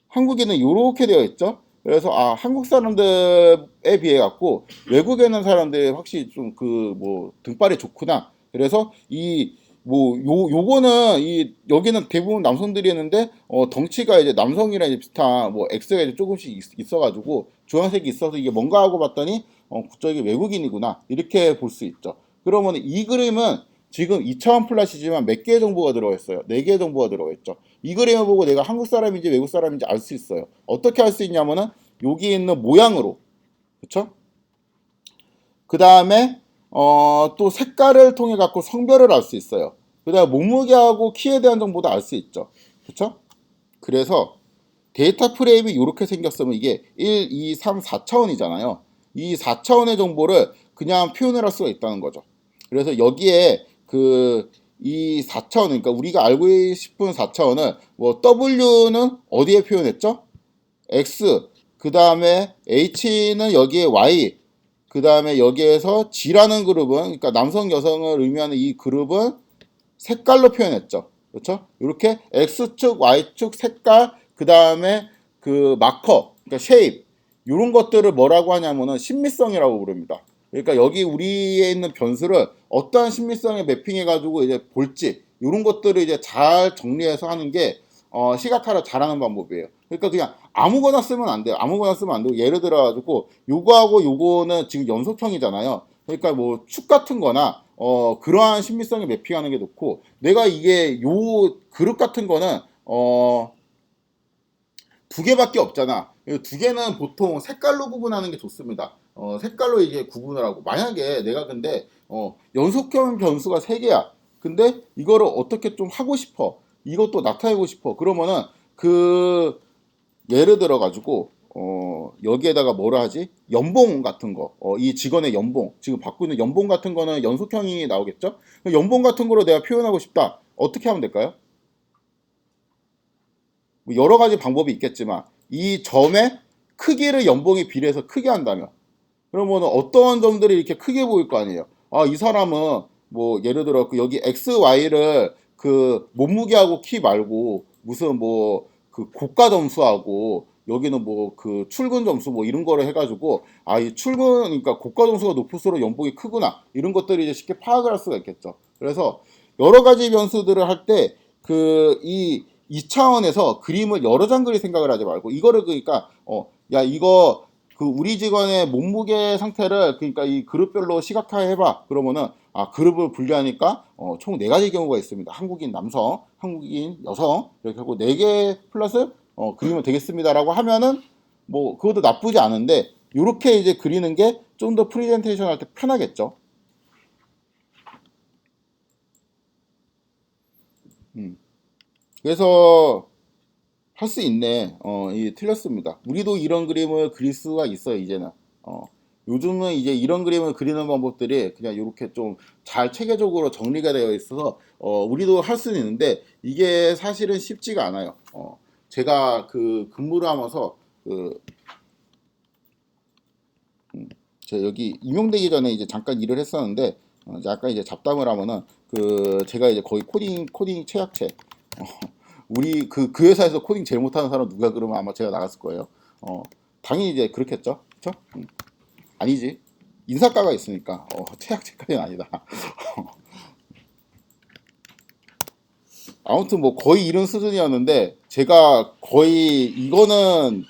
한국에는 요렇게 되어 있죠. 그래서 한국 사람들에 비해 갖고 외국에 있는 사람들이 확실히 좀 그 뭐 등발이 좋구나. 그래서 이 뭐 요거는 이 여기는 대부분 남성들이 했는데 덩치가 이제 남성이랑 이제 비슷한 뭐 X가 이제 조금씩 있어가지고 주황색이 있어서 이게 뭔가 하고 봤더니 국적이 외국인이구나 이렇게 볼 수 있죠. 그러면 이 그림은 지금 2차원 플랫이지만 몇 개의 정보가 들어가 있어요? 4개의 정보가 들어가 있죠. 이 그림을 보고 내가 한국 사람인지 외국 사람인지 알 수 있어요. 어떻게 알 수 있냐면은 여기 있는 모양으로, 그쵸? 그 다음에 또 색깔을 통해 갖고 성별을 알 수 있어요. 그 다음에 몸무게하고 키에 대한 정보도 알 수 있죠. 그쵸? 그래서 데이터 프레임이 이렇게 생겼으면 이게 1, 2, 3, 4차원이잖아요. 이 4차원의 정보를 그냥 표현을 할 수가 있다는 거죠. 그래서 여기에 이 4차원, 그러니까 우리가 알고 싶은 4차원을 뭐 W는 어디에 표현했죠? X, 그 다음에 H는 여기에 Y, 그 다음에 여기에서 G라는 그룹은, 그러니까 남성, 여성을 의미하는 이 그룹은 색깔로 표현했죠. 그렇죠? 이렇게 X축, Y축 색깔, 그 다음에 그 마커, 그러니까 쉐입, 이런 것들을 뭐라고 하냐면은 신미성이라고 부릅니다. 그러니까 여기 우리에 있는 변수를 어떠한 신미성에 매핑해가지고 이제 볼지, 이런 것들을 이제 잘 정리해서 하는 게 시각화를 잘하는 방법이에요. 그러니까 그냥 아무거나 쓰면 안 돼요. 아무거나 쓰면 안 되고 예를 들어 가지고 요거하고 요거는 지금 연속형이잖아요. 그러니까 뭐 축 같은 거나 그러한 신미성에 매핑하는 게 좋고 내가 이게 요 그룹 같은 거는 두 개밖에 없잖아. 두 개는 보통 색깔로 구분하는 게 좋습니다. 색깔로 이게 구분을 하고 만약에 내가 근데 연속형 변수가 세 개야. 근데 이거를 어떻게 좀 하고 싶어. 이것도 나타내고 싶어. 그러면은 그 예를 들어 가지고 여기에다가 뭐라 하지? 연봉 같은 거. 이 직원의 연봉. 지금 받고 있는 연봉 같은 거는 연속형이 나오겠죠? 연봉 같은 거로 내가 표현하고 싶다. 어떻게 하면 될까요? 뭐 여러 가지 방법이 있겠지만 이 점의 크기를 연봉에 비례해서 크게 한다면 그러면 어떤 점들이 이렇게 크게 보일 거 아니에요. 이 사람은 뭐 예를 들어 여기 X, Y를 그 몸무게하고 키 말고 무슨 뭐 그 고가 점수하고 여기는 뭐 그 출근 점수 뭐 이런 거를 해가지고 이 출근 그러니까 고가 점수가 높을수록 연봉이 크구나 이런 것들이 이제 쉽게 파악을 할 수가 있겠죠. 그래서 여러 가지 변수들을 할 때 이 차원에서 그림을 여러 장 그릴 생각을 하지 말고 이거를 그러니까 야 이거 그 우리 직원의 몸무게 상태를 그러니까 이 그룹별로 시각화해 봐. 그러면은 그룹을 분류하니까 총 네 가지 경우가 있습니다. 한국인 남성, 한국인 여성 이렇게 하고 네 개 플러스 그리면 되겠습니다라고 하면은 뭐 그것도 나쁘지 않은데 이렇게 이제 그리는 게 좀 더 프레젠테이션 할 때 편하겠죠. 음. 그래서 할 수 있네. 틀렸습니다. 우리도 이런 그림을 그릴 수가 있어요, 이제는. 요즘은 이제 이런 그림을 그리는 방법들이 그냥 이렇게 좀 잘 체계적으로 정리가 되어 있어서, 우리도 할 수는 있는데, 이게 사실은 쉽지가 않아요. 제가 그 근무를 하면서, 제가 여기 임용되기 전에 이제 잠깐 일을 했었는데, 이제 약간 이제 잡담을 하면은, 제가 이제 거의 코딩 최약체. 어, 우리 그 회사에서 코딩 제일 못하는 사람 누가 그러면 아마 제가 나갔을 거예요. 당연히 이제 그렇겠죠. 그쵸? 아니지. 인사과가 있으니까 최악체까지는 아니다. 아무튼 뭐 거의 이런 수준이었는데 제가 거의 이거는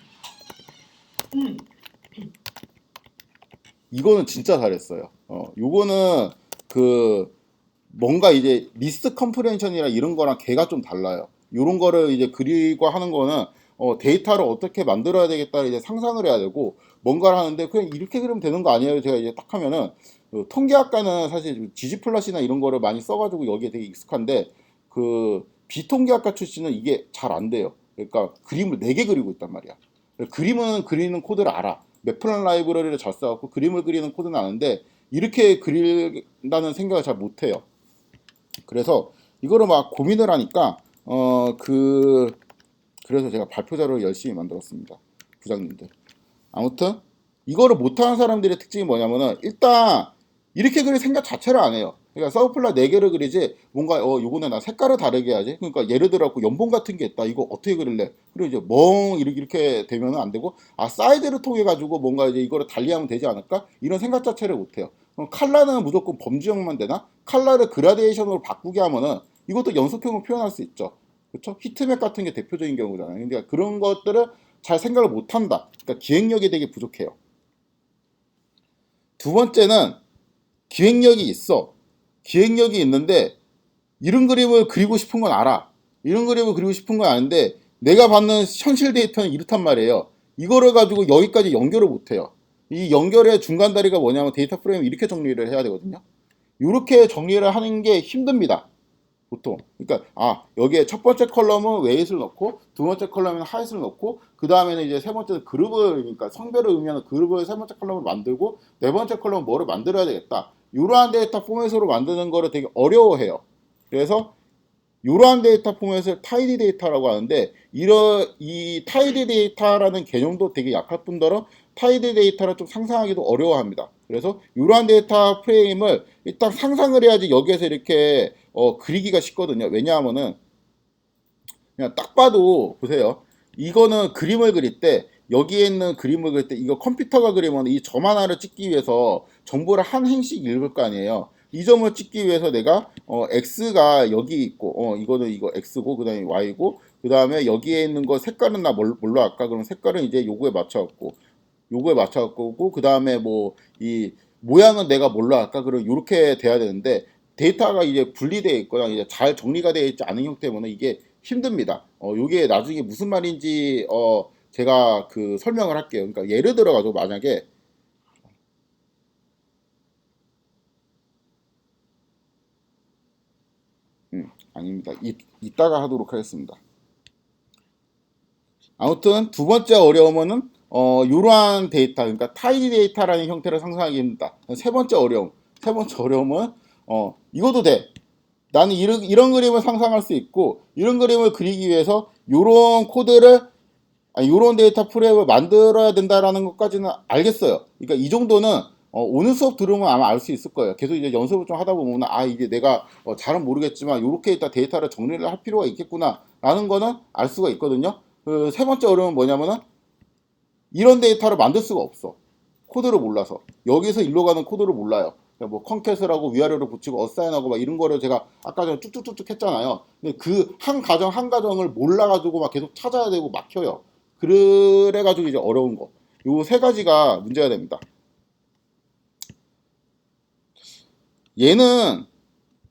진짜 잘했어요. 요거는 그 뭔가 이제 미스 컴프레hension이나 이런 거랑 걔가 좀 달라요. 이런 거를 이제 그리고 하는 거는 데이터를 어떻게 만들어야 되겠다 이제 상상을 해야 되고 뭔가를 하는데 그냥 이렇게 그리면 되는 거 아니에요? 제가 이제 딱 하면은 통계학과는 사실 지지플랫이나 이런 거를 많이 써가지고 여기에 되게 익숙한데 비통계학과 출신은 이게 잘 안 돼요. 그러니까 그림을 4개 그리고 있단 말이야. 그림은 그리는 코드를 알아. 맥플란 라이브러리를 잘 써갖고 그림을 그리는 코드는 아는데 이렇게 그린다는 생각을 잘 못해요. 그래서 이거를 막 고민을 하니까 그래서 제가 발표 자료를 열심히 만들었습니다. 부장님들. 아무튼 이거를 못하는 사람들의 특징이 뭐냐면은 일단 이렇게 그릴 생각 자체를 안 해요. 그러니까 서브플랫 4개를 그리지 뭔가 요거는 나 색깔을 다르게 해야지. 그러니까 예를 들어 연봉 같은 게 있다. 이거 어떻게 그릴래? 그리고 이제 멍 이렇게 되면은 안 되고 사이드를 통해 가지고 뭔가 이제 이거를 달리하면 되지 않을까? 이런 생각 자체를 못 해요. 그럼 컬러는 무조건 범주형만 되나? 컬러를 그라데이션으로 바꾸게 하면은 이것도 연속형으로 표현할 수 있죠. 그렇죠? 히트맵 같은 게 대표적인 경우잖아요. 그러니까 그런 것들을 잘 생각을 못 한다. 그러니까 기획력이 되게 부족해요. 두 번째는 기획력이 있어. 기획력이 있는데 이런 그림을 그리고 싶은 건 알아. 이런 그림을 그리고 싶은 건 아는데 내가 받는 현실 데이터는 이렇단 말이에요. 이거를 가지고 여기까지 연결을 못 해요. 이 연결의 중간 다리가 뭐냐면 데이터 프레임을 이렇게 정리를 해야 되거든요. 이렇게 정리를 하는 게 힘듭니다. 보통. 그러니까 여기에 첫 번째 컬럼은 웨이트를 넣고 두 번째 컬럼에는 하이트를 넣고 그 다음에는 이제 세 번째 그룹을, 그러니까 성별을 의미하는 그룹을 세 번째 컬럼을 만들고 네 번째 컬럼은 뭐를 만들어야 되겠다. 이러한 데이터 포맷으로 만드는 거를 되게 어려워해요. 그래서 이러한 데이터 포맷을 타이디 데이터라고 하는데, 이 타이디 데이터라는 개념도 되게 약할 뿐더러 타이디 데이터를 좀 상상하기도 어려워합니다. 그래서 이러한 데이터 프레임을 일단 상상을 해야지 여기에서 이렇게 그리기가 쉽거든요. 왜냐하면은 그냥 딱 봐도 보세요. 이거는 그림을 그릴 때, 여기에 있는 그림을 그릴 때 이거 컴퓨터가 그리면 이 점 하나를 찍기 위해서 정보를 한 행씩 읽을 거 아니에요. 이 점을 찍기 위해서 내가 x가 여기 있고 이거는 이거 x고 그다음에 y고 그다음에 여기에 있는 거 색깔은 나 뭘로 할까? 그럼 색깔은 이제 요거에 맞춰 갖고 그다음에 뭐 이 모양은 내가 뭘로 할까? 그럼 요렇게 돼야 되는데 데이터가 이제 분리되어 있거나 이제 잘 정리가 되어 있지 않은 형태 때문에 이게 힘듭니다. 요게 나중에 무슨 말인지 제가 그 설명을 할게요. 그러니까 예를 들어 가지고 만약에 아닙니다. 이따가 하도록 하겠습니다. 아무튼 두 번째 어려움은 이러한 데이터, 그러니까 타이디 데이터라는 형태를 상상하기 힘들다. 세 번째 어려움은 이것도 돼. 나는 이런 그림을 상상할 수 있고 이런 그림을 그리기 위해서 이런 코드를, 이런 데이터 프레임을 만들어야 된다라는 것까지는 알겠어요. 그러니까 이 정도는 오늘 수업 들으면 아마 알 수 있을 거예요. 계속 이제 연습을 좀 하다 보면 이게 내가 잘은 모르겠지만 이렇게 일단 데이터를 정리를 할 필요가 있겠구나라는 거는 알 수가 있거든요. 그 세 번째 어려움은 뭐냐면은 이런 데이터를 만들 수가 없어. 코드를 몰라서. 여기서 일로 가는 코드를 몰라요. 그러니까 뭐 컨캣을 위아래로 붙이고 어사인하고 막 이런 거를 제가 아까 전에 쭉쭉쭉쭉 했잖아요. 근데 그 한 가정 한 가정을 몰라가지고 막 계속 찾아야 되고 막혀요. 그래가지고 이제 어려운 거. 요 세 가지가 문제가 됩니다. 얘는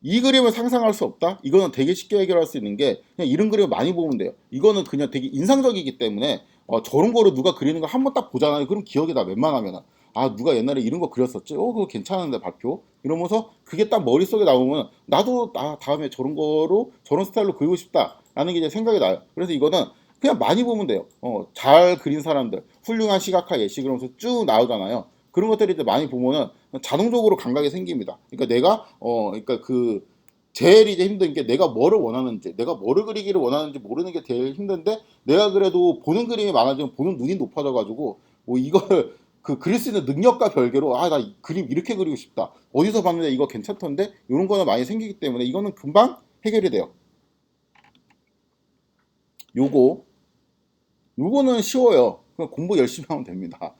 이 그림을 상상할 수 없다? 이거는 되게 쉽게 해결할 수 있는 게 그냥 이런 그림을 많이 보면 돼요. 이거는 그냥 되게 인상적이기 때문에 저런 거를 누가 그리는 거 한 번 딱 보잖아요. 그럼 기억이 나, 웬만하면. 누가 옛날에 이런 거 그렸었지? 그거 괜찮은데 발표? 이러면서 그게 딱 머릿속에 나오면 나도 다음에 저런 거로 저런 스타일로 그리고 싶다라는 게 이제 생각이 나요. 그래서 이거는 그냥 많이 보면 돼요. 잘 그린 사람들, 훌륭한 시각화 예시 그러면서 쭉 나오잖아요. 그런 것들이 이제 많이 보면은 자동적으로 감각이 생깁니다. 그러니까 내가 그러니까 그 제일 이제 힘든 게 내가 뭐를 원하는지, 내가 뭐를 그리기를 원하는지 모르는 게 제일 힘든데, 내가 그래도 보는 그림이 많아지면 보는 눈이 높아져가지고 뭐 이걸 그 그릴 수 있는 능력과 별개로 나 그림 이렇게 그리고 싶다, 어디서 봤는데 이거 괜찮던데, 이런 거는 많이 생기기 때문에 이거는 금방 해결이 돼요. 요거 요거는 쉬워요. 그냥 공부 열심히 하면 됩니다.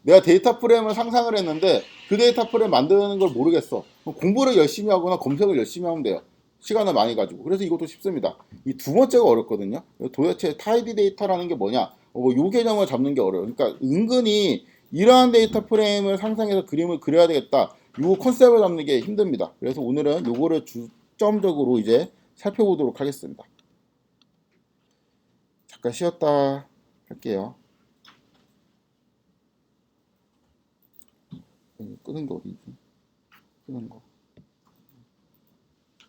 내가 데이터 프레임을 상상을 했는데 그 데이터 프레임 만드는 걸 모르겠어. 공부를 열심히 하거나 검색을 열심히 하면 돼요. 시간을 많이 가지고. 그래서 이것도 쉽습니다. 이 두 번째가 어렵거든요. 도대체 타이디 데이터라는 게 뭐냐? 요 개념을 잡는 게 어려워요. 그러니까 은근히 이러한 데이터 프레임을 상상해서 그림을 그려야 되겠다. 요 컨셉을 잡는 게 힘듭니다. 그래서 오늘은 요거를 주점적으로 이제 살펴보도록 하겠습니다. 잠깐 쉬었다 할게요. 끄는 거 어디지? 끄는 거.